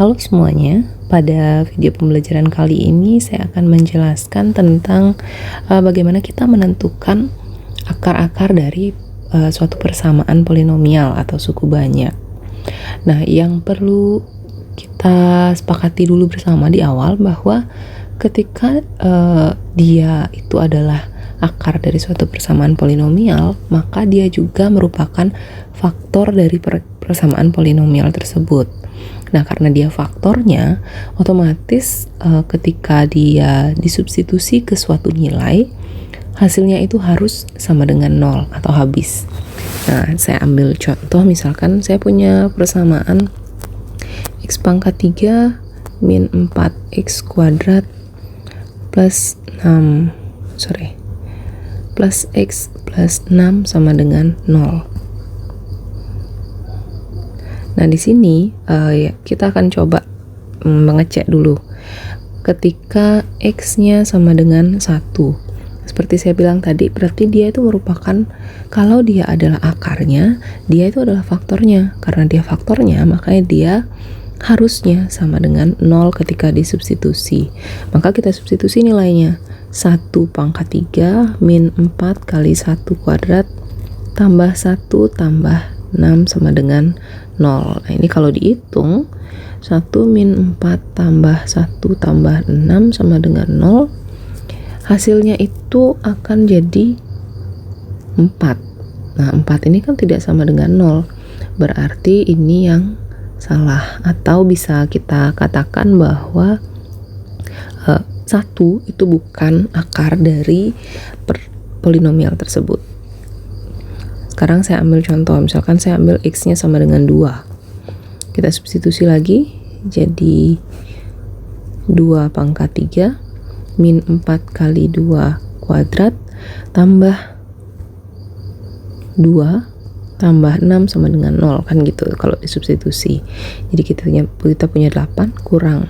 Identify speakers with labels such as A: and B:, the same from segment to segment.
A: Halo semuanya, pada video pembelajaran kali ini saya akan menjelaskan tentang bagaimana kita menentukan akar-akar dari suatu persamaan polinomial atau suku banyak. Nah, yang perlu kita sepakati dulu bersama di awal bahwa ketika dia itu adalah akar dari suatu persamaan polinomial, maka dia juga merupakan faktor dari persamaan polinomial tersebut. Nah, karena dia faktornya, otomatis ketika dia disubstitusi ke suatu nilai, hasilnya itu harus sama dengan 0 atau habis. Nah, saya ambil contoh, misalkan saya punya persamaan x pangkat 3 min 4x kuadrat plus x plus 6 sama dengan 0. Nah, di sini kita akan coba mengecek dulu. Ketika x-nya sama dengan 1, seperti saya bilang tadi, berarti dia itu merupakan, kalau dia adalah akarnya, dia itu adalah faktornya. Karena dia faktornya, makanya dia harusnya sama dengan 0 ketika disubstitusi. Maka kita substitusi nilainya. 1 pangkat 3 min 4 kali 1 kuadrat tambah 1 tambah 6 sama dengan 0. Nah, ini kalau dihitung 1 min 4 tambah 1 tambah 6 sama dengan 0, hasilnya itu akan jadi 4. Nah, 4 ini kan tidak sama dengan 0, berarti ini yang salah. Atau bisa kita katakan bahwa 1 itu bukan akar dari polinomial tersebut. Sekarang saya ambil contoh, misalkan saya ambil x-nya sama dengan 2. Kita substitusi lagi, jadi 2 pangkat 3 min 4 kali 2 kuadrat tambah 2 tambah 6 sama dengan 0, kan gitu kalau disubstitusi. Jadi kita punya 8 kurang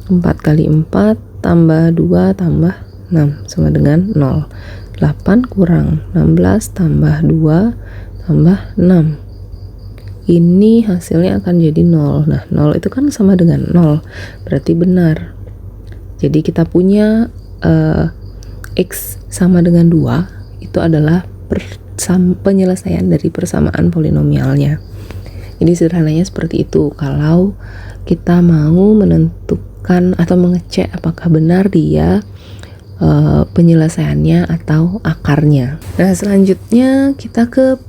A: 4 kali 4 tambah 2 tambah 6 sama dengan 0. 8 kurang 16 tambah 2 tambah 6. Ini hasilnya akan jadi 0. Nah, 0 itu kan sama dengan 0, berarti benar. Jadi kita punya x sama dengan 2 itu adalah penyelesaian dari persamaan polinomialnya. Jadi sederhananya seperti itu kalau kita mau menentukan atau mengecek apakah benar dia penyelesaiannya atau akarnya. Nah, selanjutnya kita ke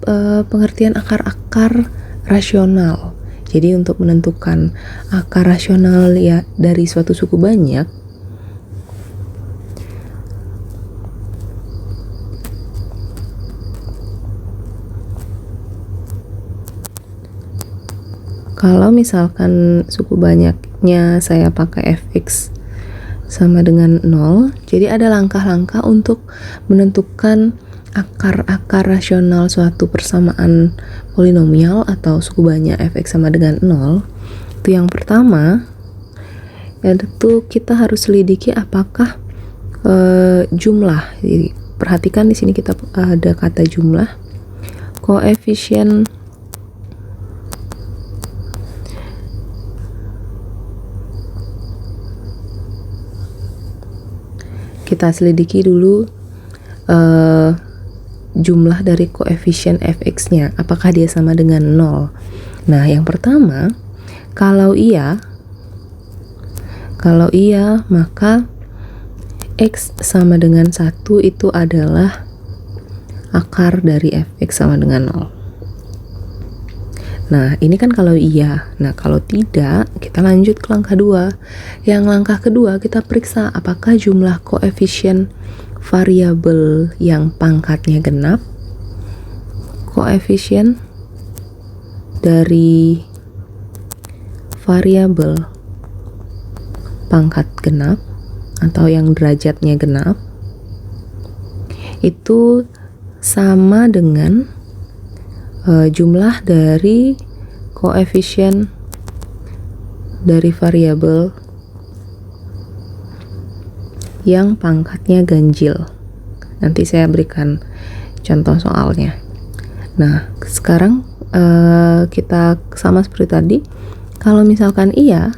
A: pengertian akar-akar rasional. Jadi untuk menentukan akar rasional ya dari suatu suku banyak, kalau misalkan suku banyaknya saya pakai fx sama dengan 0, jadi ada langkah-langkah untuk menentukan akar-akar rasional suatu persamaan polinomial atau suku banyak fx sama dengan 0. Itu yang pertama, yaitu kita harus selidiki apakah jumlah. Jadi perhatikan di sini kita ada kata jumlah, koefisien kita selidiki dulu jumlah dari koefisien fx-nya, apakah dia sama dengan 0. Nah, yang pertama, kalau iya maka x sama dengan 1 itu adalah akar dari fx sama dengan 0. Nah, ini kan kalau iya. Nah, kalau tidak, kita lanjut ke langkah 2. Yang langkah kedua, kita periksa apakah jumlah koefisien variabel yang pangkatnya genap, koefisien dari variabel pangkat genap atau yang derajatnya genap itu sama dengan jumlah dari koefisien dari variabel yang pangkatnya ganjil. Nanti saya berikan contoh soalnya. Nah, sekarang kita sama seperti tadi. Kalau misalkan iya,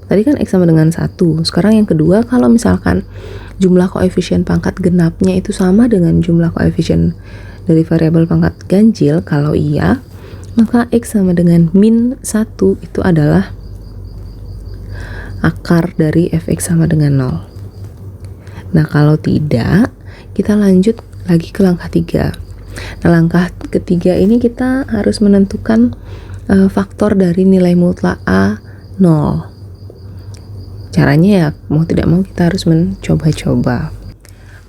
A: Tadi kan X sama dengan 1. Sekarang yang kedua, kalau misalkan jumlah koefisien pangkat genapnya itu sama dengan jumlah koefisien dari variabel pangkat ganjil, kalau iya, maka X sama dengan min 1 itu adalah akar dari fx sama dengan 0. Nah, kalau tidak, kita lanjut lagi ke langkah 3. Nah, langkah ketiga ini kita harus menentukan faktor dari nilai mutlak A 0. Caranya ya mau tidak mau kita harus mencoba-coba.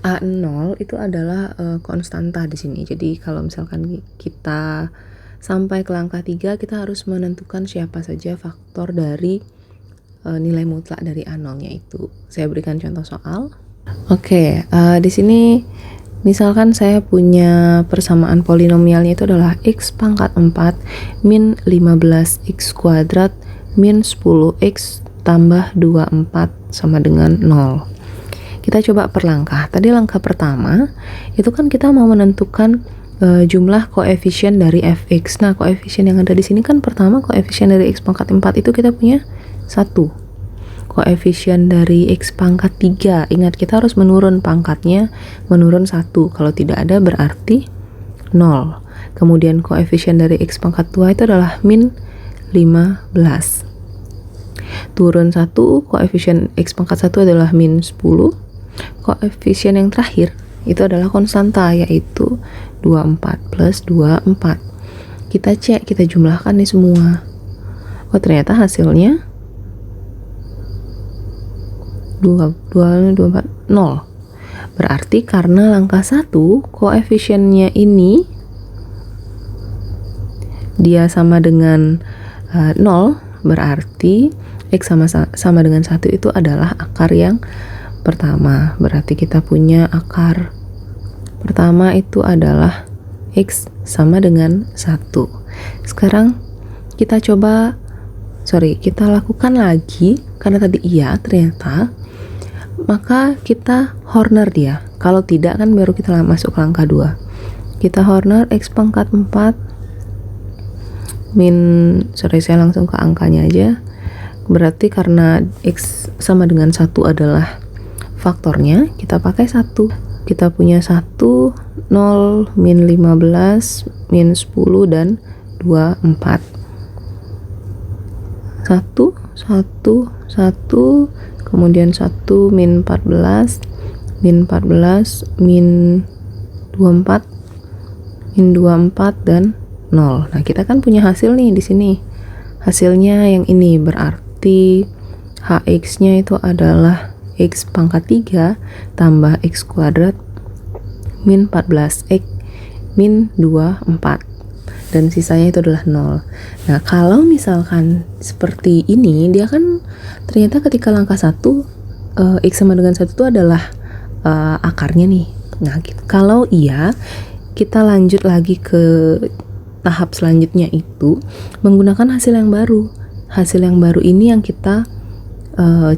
A: A0 itu adalah konstanta di sini. Jadi kalau misalkan kita sampai ke langkah 3, kita harus menentukan siapa saja faktor dari nilai mutlak dari A0-nya itu. Saya berikan contoh soal. Oke, di sini misalkan saya punya persamaan polinomialnya itu adalah x pangkat 4 min 15x kuadrat min 10x tambah 24 sama dengan 0. Kita coba per langkah. Tadi langkah pertama itu kan kita mau menentukan jumlah koefisien dari fx. Nah, koefisien yang ada di sini kan pertama koefisien dari x pangkat 4 itu kita punya 1. Koefisien dari x pangkat 3, ingat kita harus menurun pangkatnya, menurun 1. Kalau tidak ada berarti 0. Kemudian koefisien dari x pangkat 2 itu adalah min 15. Turun 1, koefisien x pangkat 1 adalah min 10. Koefisien yang terakhir itu adalah konstanta, yaitu 24 plus 24. Kita cek, kita jumlahkan nih semua. Oh, ternyata hasilnya 24, 0. Berarti karena langkah 1 koefisiennya ini dia sama dengan 0, berarti x sama dengan 1 itu adalah akar yang pertama. Berarti kita punya akar pertama itu adalah x sama dengan 1. Sekarang kita kita lakukan lagi, karena tadi iya ternyata, maka kita Horner dia. Kalau tidak kan baru kita masuk ke langkah 2. Kita Horner x pangkat 4 saya langsung ke angkanya aja. Berarti karena x sama dengan 1 adalah faktornya, kita pakai 1. Kita punya 1, 0, min 15, min 10, dan 24. 1, 1, 1, kemudian 1, min 14, min 14, min 24, min 24, dan 0. Nah, kita kan punya hasil nih di sini. Hasilnya yang ini berarti hx-nya itu adalah x pangkat 3 tambah x kuadrat min 14x min 24, dan sisanya itu adalah 0. Nah, kalau misalkan seperti ini, dia kan ternyata ketika langkah 1 x sama dengan 1 itu adalah akarnya nih. Nah, kalau iya, kita lanjut lagi ke tahap selanjutnya, itu menggunakan hasil yang baru. Hasil yang baru ini yang kita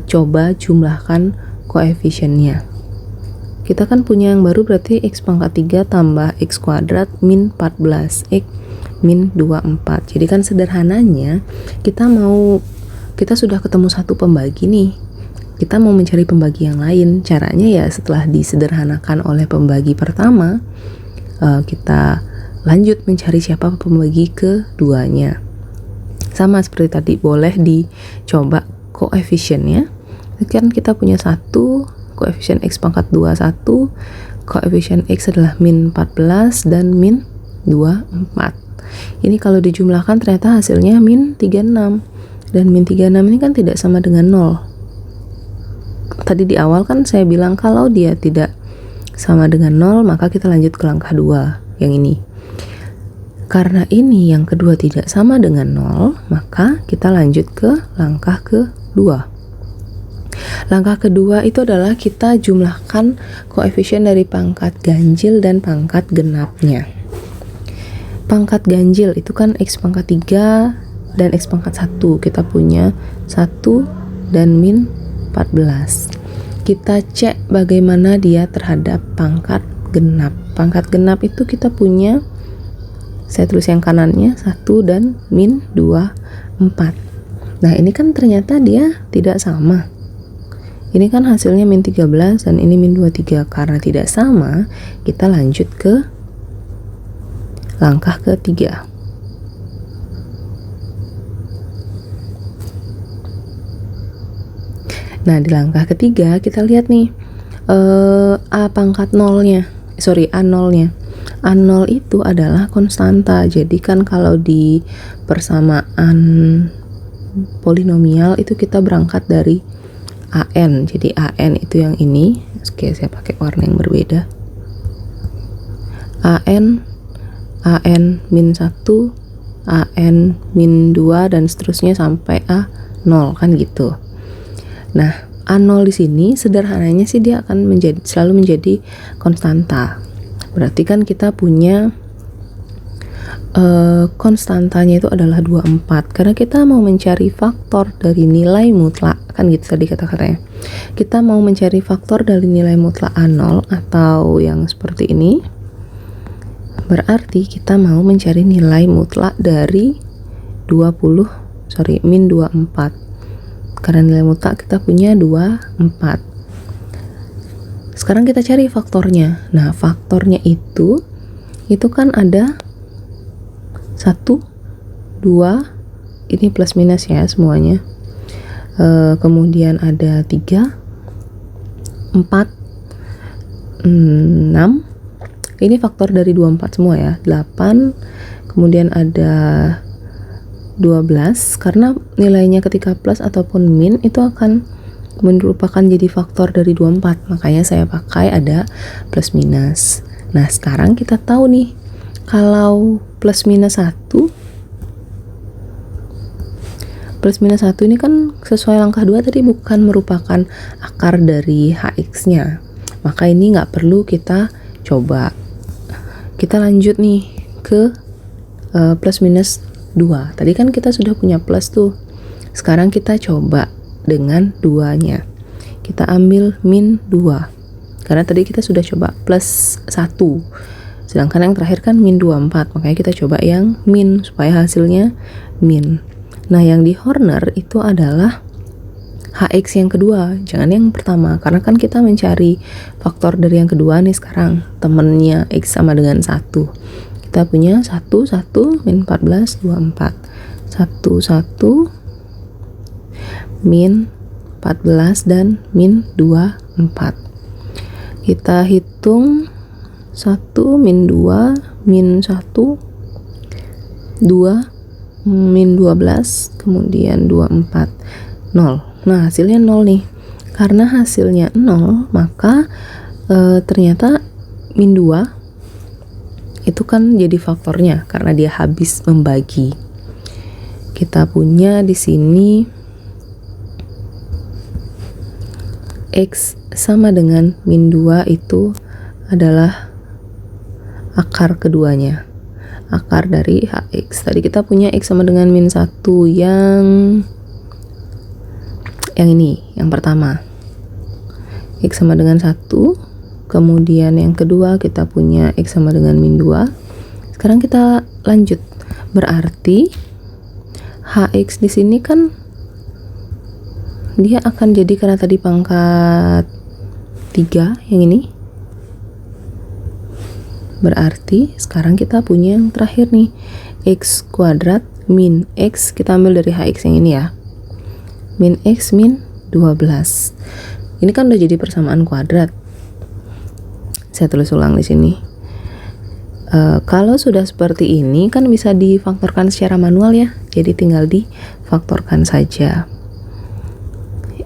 A: coba jumlahkan koefisiennya. Kita kan punya yang baru, berarti x pangkat 3 tambah x kuadrat min 14x min 24. Jadi kan sederhananya kita sudah ketemu satu pembagi nih. Kita mau mencari pembagi yang lain. Caranya ya setelah disederhanakan oleh pembagi pertama, kita lanjut mencari siapa pembagi keduanya. Sama seperti tadi, boleh dicoba koefisiennya. Kan kita punya 1, koefisien x pangkat 2 1, koefisien x adalah min 14 dan min 24. Ini kalau dijumlahkan ternyata hasilnya min 36, dan min 36 ini kan tidak sama dengan 0. Tadi di awal kan saya bilang kalau dia tidak sama dengan 0, maka kita lanjut ke langkah 2 yang ini. Karena ini yang kedua tidak sama dengan 0, maka kita lanjut ke langkah kedua. Langkah kedua itu adalah kita jumlahkan koefisien dari pangkat ganjil dan pangkat genapnya. Pangkat ganjil itu kan x pangkat 3 dan x pangkat 1. Kita punya 1 dan min 14. Kita cek bagaimana dia terhadap pangkat genap. Pangkat genap itu kita punya, saya tulis yang kanannya 1 dan min 24. Nah ini kan ternyata dia tidak sama. Ini kan hasilnya min 13 dan ini min 23. Karena tidak sama, kita lanjut ke langkah ketiga. Nah di langkah ketiga kita lihat nih A pangkat nolnya, A0-nya. A0 itu adalah konstanta. Jadi kan kalau di persamaan polinomial itu kita berangkat dari AN. Jadi AN itu yang ini. Oke, saya pakai warna yang berbeda. AN min 1, AN min 2 dan seterusnya sampai A0 kan gitu. Nah, A0 di sini sederhananya sih dia akan selalu menjadi konstanta. Berarti kan kita punya konstantanya itu adalah 24 karena kita mau mencari faktor dari nilai mutlak kan gitu tadi kata-katanya. Kita mau mencari faktor dari nilai mutlak A0 atau yang seperti ini. Berarti kita mau mencari nilai mutlak dari min 24. Karena nilai mutlak kita punya 24. Sekarang kita cari faktornya. Nah, faktornya itu kan ada 1, 2, ini plus minus ya semuanya. Kemudian ada 3, 4, 6. Ini faktor dari 24 semua ya. 8, kemudian ada 12 karena nilainya ketika plus ataupun min itu akan merupakan jadi faktor dari 24. Makanya saya pakai ada plus minus. Nah, sekarang kita tahu nih kalau plus minus 1 ini kan sesuai langkah 2 tadi bukan merupakan akar dari hx nya, maka ini nggak perlu kita coba. Kita lanjut nih ke plus minus 2. Tadi kan kita sudah punya plus tuh, sekarang kita coba dengan 2 nya. Kita ambil min 2 karena tadi kita sudah coba plus 1, sedangkan yang terakhir kan min 24, makanya kita coba yang min supaya hasilnya min. Nah, yang di Horner itu adalah hx yang kedua, jangan yang pertama, karena kan kita mencari faktor dari yang kedua nih sekarang, temennya x sama dengan 1. Kita punya 1, 1, min 14, 24. 1, 1, min 14 dan min 24. Kita hitung 1 min 2 min 1 2 min 12 kemudian 24 0. Nah, hasilnya 0 nih. Karena hasilnya 0, maka ternyata min 2 itu kan jadi faktornya karena dia habis membagi. Kita punya di sini x sama dengan min 2 itu adalah akar keduanya, akar dari hx. Tadi kita punya x sama dengan min 1 yang ini, yang pertama x sama dengan 1, kemudian yang kedua kita punya x sama dengan min 2. Sekarang kita lanjut, berarti hx di sini kan dia akan jadi karena tadi pangkat 3 yang ini. Berarti sekarang kita punya yang terakhir nih, x kuadrat min x, kita ambil dari hx yang ini ya, min x min 12. Ini kan udah jadi persamaan kuadrat. Saya tulis ulang di sini. Kalau sudah seperti ini kan bisa difaktorkan secara manual ya, jadi tinggal difaktorkan saja.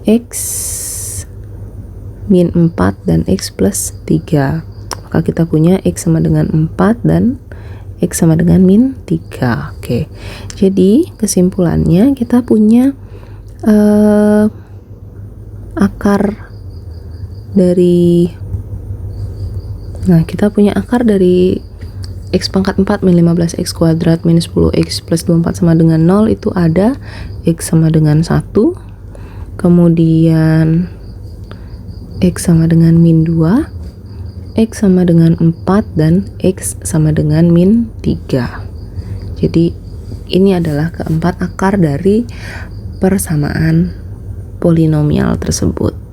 A: X min 4 dan x plus 3, maka kita punya x sama dengan 4 dan x sama dengan min 3. Oke, jadi kesimpulannya kita punya akar dari, nah kita punya akar dari x pangkat 4 min 15x kuadrat minus 10x plus 24 sama dengan 0 itu ada x sama dengan 1, kemudian x sama dengan min 2, x sama dengan 4, dan x sama dengan min 3. Jadi ini adalah keempat akar dari persamaan polinomial tersebut.